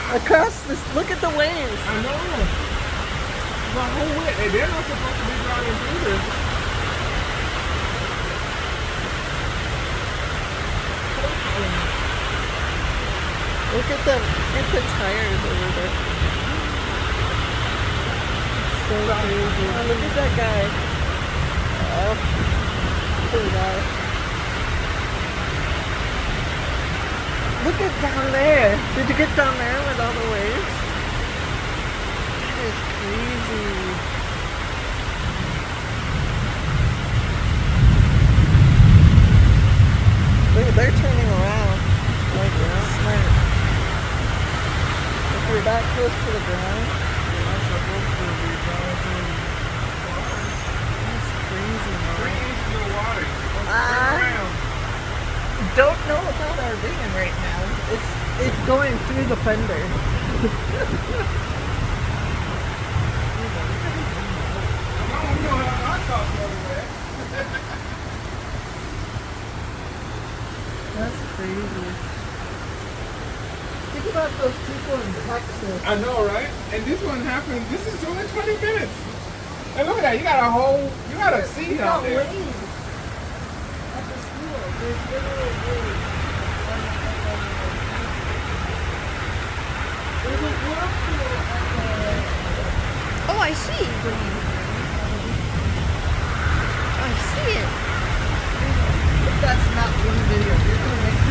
Across this, look at the waves. I know. The whole way. And they're not supposed to be driving through this. Look at them. Look at the tires over there. So crazy. Oh, look at that guy. Oh, poor guy. Look at down there. Did you get down there with all the waves? That is crazy. Look, they're turning around. Like, smart. If you're that close to the ground, You're not supposed to be driving through water. that's crazy, man. 3 inches of water. Don't know how they're doing right now. It's going through the fender. I don't know how I thought over That's crazy. Think about those people in Texas. I know, right? And this one happened. This is only 20 minutes. And look at that. You got a seat out there. Waves at the school. There's literally waves. There's a whirlpool at the... Oh, I see. I see it. If that's not one video, you're gonna make